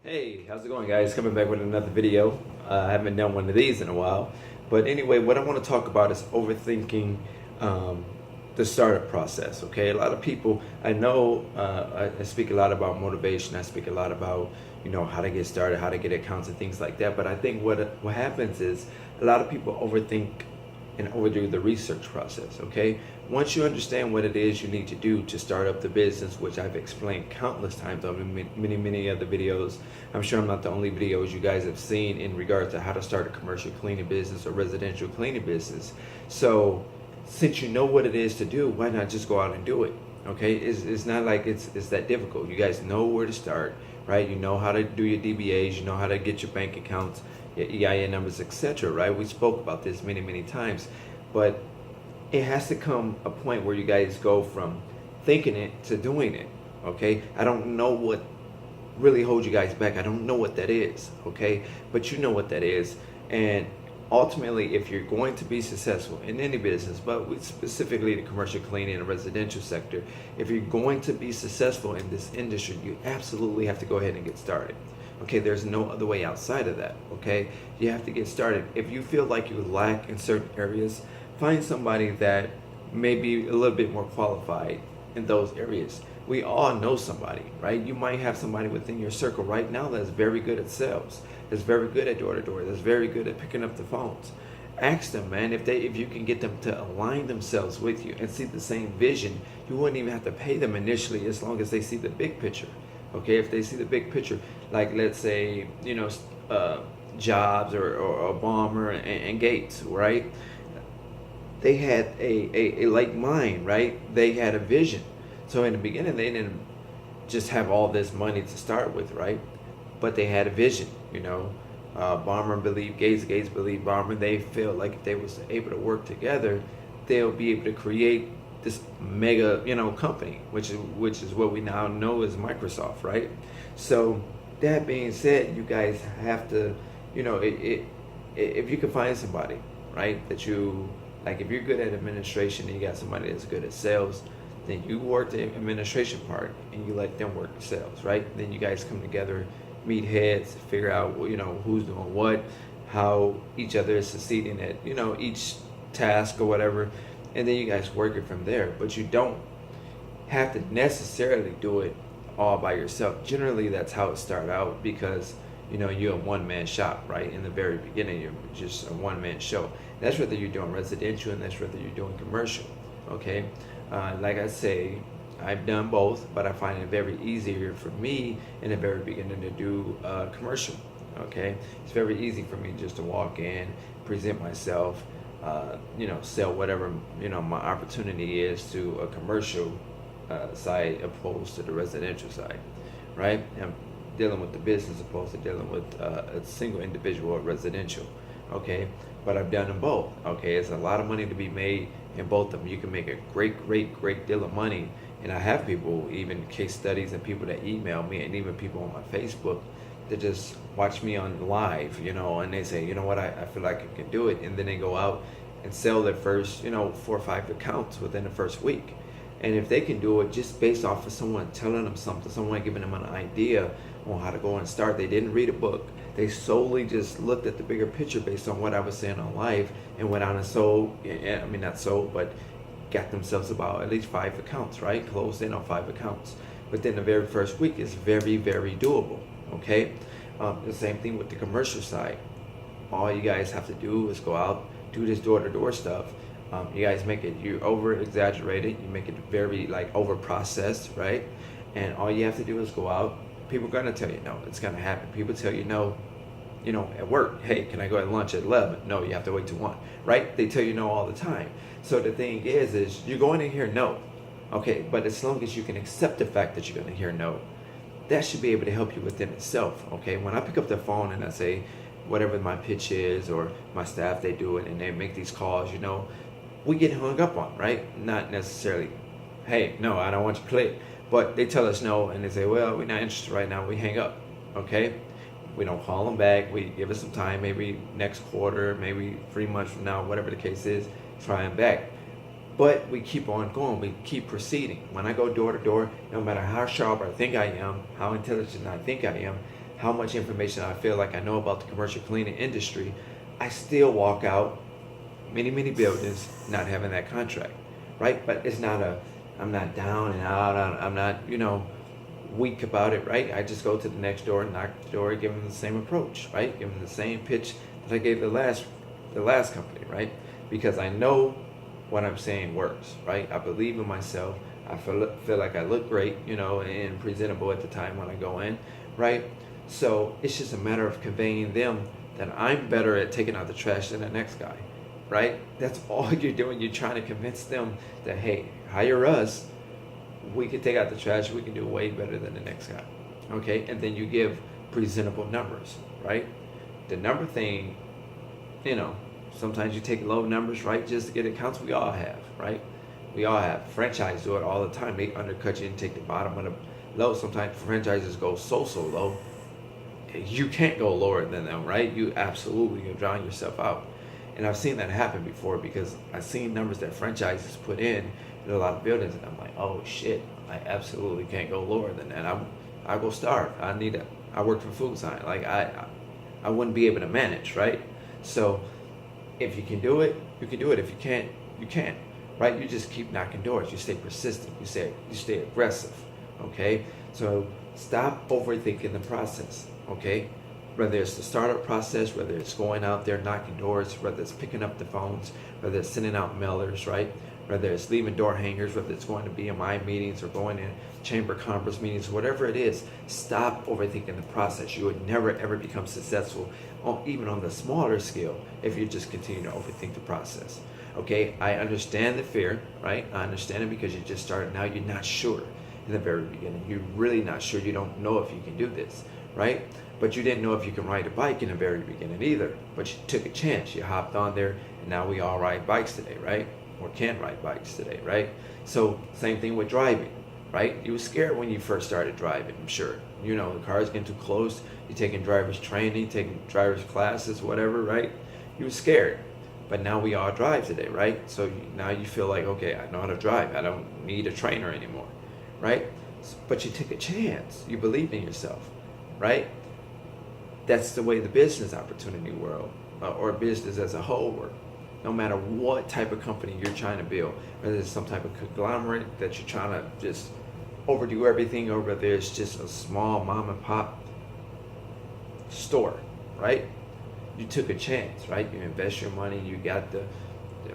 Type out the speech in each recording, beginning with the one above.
Hey, how's it going, guys? Coming back with another video. I haven't done one of these in a while. But anyway, what I want to talk about is overthinking um, the startup process. Okay, a lot of people, I know I speak a lot about motivation. I speak a lot about, how to get started, how to get accounts and things like that. But I think what happens is a lot of people overthink and overdo the research process. Okay, once you understand what it is you need to do to start up the business, which I've explained countless times on many other videos. I'm sure I'm not the only videos you guys have seen in regards to how to start a commercial cleaning business or residential cleaning business. So since you know what it is to do, why not just go out and do it? Okay, it's not like it's that difficult. You guys know where to start, right? You know how to do your DBAs, you know how to get your bank accounts, your EIN numbers, etc. Right? We spoke about this many times, but it has to come a point where you guys go from thinking it to doing it. Okay, I don't know what really holds you guys back. I don't know what that is. Okay, but you know what that is. And ultimately, if you're going to be successful in any business, but specifically the commercial cleaning and residential sector, if you're going to be successful in this industry, you absolutely have to go ahead and get started. Okay, there's no other way outside of that. Okay, you have to get started. If you feel like you lack in certain areas, find somebody that may be a little bit more qualified in those areas. We all know somebody, right? You might have somebody within your circle right now that's very good at sales, that's very good at door to door, that's very good at picking up the phones. Ask them, man, if you can get them to align themselves with you and see the same vision. You wouldn't even have to pay them initially as long as they see the big picture. Okay, if they see the big picture, like let's say Jobs or Balmer and Gates, right? They had a like mind, right? They had a vision. So in the beginning, they didn't just have all this money to start with, right? But they had a vision, Balmer believed Gates, Gates believed Balmer. They felt like if they was able to work together, they'll be able to create this mega, company, which is what we now know as Microsoft, right? So that being said, you guys have to, if you can find somebody, right, that you like, if you're good at administration and you got somebody that's good at sales, then you work the administration part and you let them work the sales, right? Then you guys come together, meet heads, figure out, who's doing what, how each other is succeeding at, each task or whatever, and then you guys work it from there. But you don't have to necessarily do it all by yourself. Generally, that's how it started out because you're a one-man shop, right? In the very beginning, you're just a one-man show. That's whether you're doing residential and that's whether you're doing commercial, okay? Like I say, I've done both, but I find it very easier for me in the very beginning to do commercial, okay? It's very easy for me just to walk in, present myself, sell whatever, my opportunity is to a commercial side opposed to the residential side, right? I'm dealing with the business opposed to dealing with a single individual or residential, okay? But I've done them both, okay? It's a lot of money to be made in both of them. You can make a great deal of money. And I have people, even case studies and people that email me and even people on my Facebook that just watch me on live, and they say, you know what, I feel like I can do it. And then they go out and sell their first, 4 or 5 accounts within the first week. And if they can do it just based off of someone telling them something, someone giving them an idea on how to go and start, they didn't read a book. They solely just looked at the bigger picture based on what I was saying on live and went on and sold, not sold, but got themselves about at least 5 accounts, right? Closed in on 5 accounts. Within the very first week is very doable, okay? The same thing with the commercial side. All you guys have to do is go out, do this door-to-door stuff. You guys make it, you over-exaggerated, you make it very over-processed, right? And all you have to do is go out. People are going to tell you no. It's going to happen. People tell you no, at work. Hey, can I go at lunch at 11? No, you have to wait till 1, right? They tell you no all the time. So the thing is you're going to hear no, okay? But as long as you can accept the fact that you're going to hear no, that should be able to help you within itself, okay? When I pick up the phone and I say whatever my pitch is, or my staff, they do it and they make these calls, we get hung up on, right? Not necessarily, hey, no, I don't want you to click. But they tell us no, and they say, well, we're not interested right now. We hang up, okay? We don't call them back. We give us some time, maybe next quarter, maybe 3 months from now, whatever the case is, try them back. But we keep on going. We keep proceeding. When I go door to door, no matter how sharp I think I am, how intelligent I think I am, how much information I feel like I know about the commercial cleaning industry, I still walk out many buildings not having that contract, right? But it's not I'm not down and out, I'm not, weak about it, right? I just go to the next door, knock the door, give them the same approach, right? Give them the same pitch that I gave the last company, right? Because I know what I'm saying works, right? I believe in myself. I feel like I look great, and presentable at the time when I go in, right? So it's just a matter of conveying them that I'm better at taking out the trash than the next guy, right? That's all you're doing. You're trying to convince them that, hey, hire us. We can take out the trash. We can do way better than the next guy, okay? And then you give presentable numbers, right? The number thing, sometimes you take low numbers, right, just to get accounts. We all have, right? We all have. Franchise do it all the time. They undercut you and take the bottom of the low. Sometimes franchises go so low. You can't go lower than them, right? You absolutely can drown yourself out. And I've seen that happen before because I've seen numbers that franchises put in a lot of buildings, and I'm like, oh shit, I absolutely can't go lower than that. I will starve. I work for food sign. Like I wouldn't be able to manage, right? So if you can do it, you can do it. If you can't, you can't, right? You just keep knocking doors. You stay persistent. You stay aggressive, okay? So stop overthinking the process, okay? Whether it's the startup process, whether it's going out there knocking doors, whether it's picking up the phones, whether it's sending out mailers, right? Whether it's leaving door hangers, whether it's going to BMI meetings or going in chamber conference meetings, whatever it is, stop overthinking the process. You would never ever become successful, even on the smaller scale, if you just continue to overthink the process. Okay, I understand the fear, right? I understand it because you just started now. You're not sure in the very beginning. You're really not sure. You don't know if you can do this, right? But you didn't know if you can ride a bike in the very beginning either. But you took a chance. You hopped on there, and now we all ride bikes today, right? Or can ride bikes today, right? So same thing with driving, right? You were scared when you first started driving, I'm sure. The car's getting too close. You're taking driver's training, taking driver's classes, whatever, right? You were scared. But now we all drive today, right? So now you feel like, okay, I know how to drive. I don't need a trainer anymore, right? But you took a chance. You believe in yourself, right? That's the way the business opportunity world or business as a whole work. No matter what type of company you're trying to build, whether it's some type of conglomerate that you're trying to just overdo everything, or whether it's just a small mom and pop store, right? You took a chance, right? You invest your money, you got the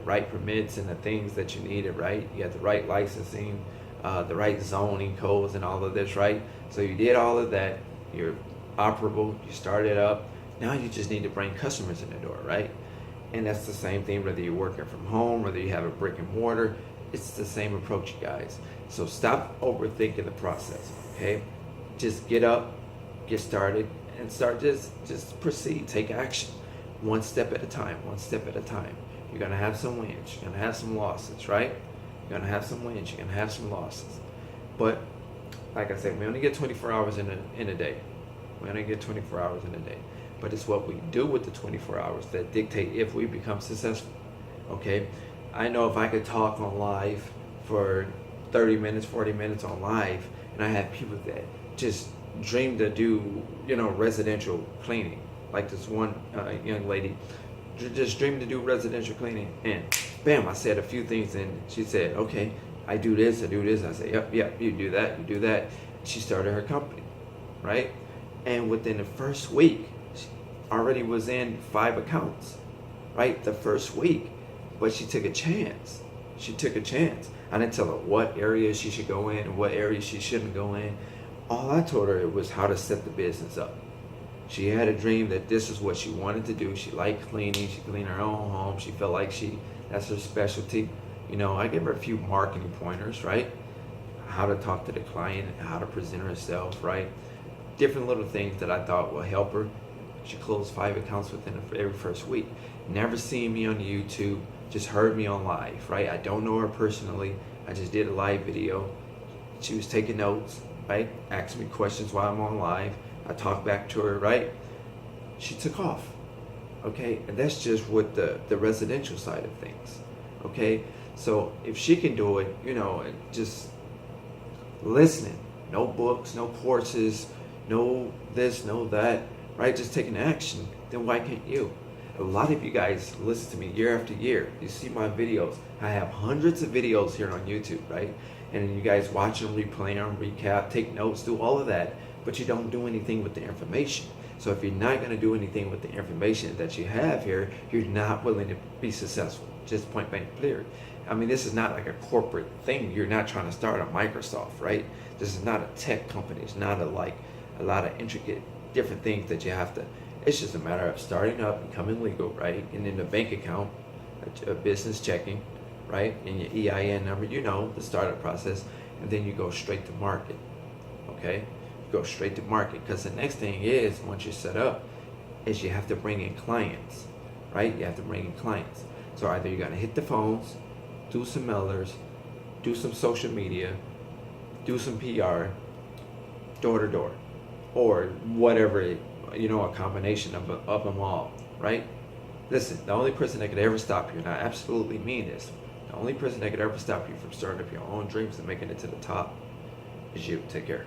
right permits and the things that you needed, right? You got the right licensing, the right zoning codes and all of this, right? So you did all of that, you're operable, you started up, now you just need to bring customers in the door, right? And that's the same thing whether you're working from home, whether you have a brick and mortar, it's the same approach, you guys. So stop overthinking the process, okay? Just get up, get started, and start just proceed, take action. One step at a time. You're gonna have some wins, you're gonna have some losses, right? You're gonna have some wins, you're gonna have some losses. But like I said, we only get 24 hours in a day. We only get 24 hours in a day. But it's what we do with the 24 hours that dictate if we become successful, okay? I know if I could talk on live for 30 minutes, 40 minutes on live, and I have people that just dream to do, residential cleaning. Like this one young lady just dreamed to do residential cleaning, and bam, I said a few things, and she said, okay, I do this. I said, yep, you do that. She started her company, right? And within the first week, she already was in 5 accounts, right? The first week. But she took a chance. I didn't tell her what areas she should go in and what areas she shouldn't go in. All I told her was how to set the business up. She had a dream that this is what she wanted to do. She liked cleaning. She cleaned her own home. She felt like that's her specialty. I gave her a few marketing pointers, right? How to talk to the client, how to present herself, right? Different little things that I thought will help her. She closed 5 accounts within every first week. Never seen me on YouTube, just heard me on live, right? I don't know her personally. I just did a live video. She was taking notes, right? Asked me questions while I'm on live. I talked back to her, right? She took off, okay? And that's just with the residential side of things, okay? So if she can do it, just listening, no books, no courses, know this, know that, right? Just taking action. Then why can't you? A lot of you guys listen to me year after year. You see my videos. I have hundreds of videos here on YouTube, right? And you guys watch them, replay them, recap, take notes, do all of that, but you don't do anything with the information. So if you're not going to do anything with the information that you have here, you're not willing to be successful. Just point blank clear. I mean, this is not like a corporate thing. You're not trying to start a Microsoft, right? This is not a tech company. It's not a lot of intricate different things that you have to. It's just a matter of starting up, becoming legal, right? And then the bank account, a business checking, right? And your EIN number, the startup process, and then you go straight to market, okay? Go straight to market, because the next thing is, once you're set up, is you have to bring in clients, right? You have to bring in clients. So either you're gonna hit the phones, do some mailers, do some social media, do some PR, door to door, or whatever, a combination of them all, right? Listen, the only person that could ever stop you, and I absolutely mean this, the only person that could ever stop you from starting up your own dreams and making it to the top is you. Take care.